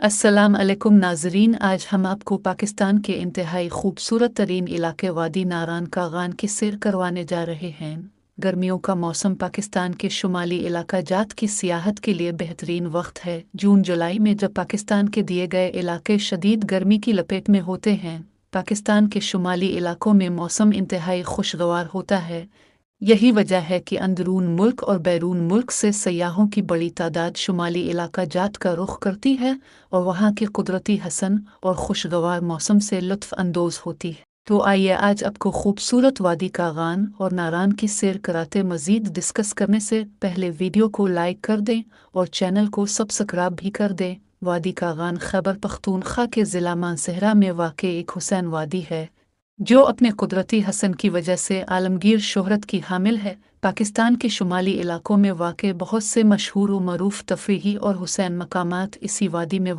अस्सलाम अलैकुम नाजरीन, आज हम आपको पाकिस्तान के इंतहाई खूबसूरत तरीन इलाके वादी नारान का गान की सैर करवाने जा रहे हैं। गर्मियों का मौसम पाकिस्तान के शुमाली इलाका जात की सियाहत के लिए बेहतरीन वक्त है। जून जुलाई में जब पाकिस्तान के दिए गए इलाके शदीद गर्मी की लपेट में होते हैं, पाकिस्तान के शुमाली इलाकों में मौसम इंतहाई खुशगवार होता है। यही वजह है कि अंदरून मुल्क और बैरून मुल्क से सयाहों की बड़ी तादाद शुमाली इलाका जात का रुख करती है और वहाँ के कुदरती हसन और खुशगवार मौसम से लुत्फ अंदोज होती है। तो आइए आज आपको खूबसूरत वादी का गान और नारान की सैर कराते मज़ीद डिस्कस करने से पहले वीडियो को लाइक कर दें और चैनल को सब्सक्राइब भी कर दें। वादी का गान खैबर पख्तूनख्वा के ज़िला मानसहरा में वाक़ एक हुसैन वादी है, जो अपने कुदरती हसन की वजह से आलमगीर शोहरत की हामिल है। पाकिस्तान के शुमाली इलाकों में वाक़ बहुत से मशहूर व मरूफ तफरीही और हुसैन मकामात इसी वादी में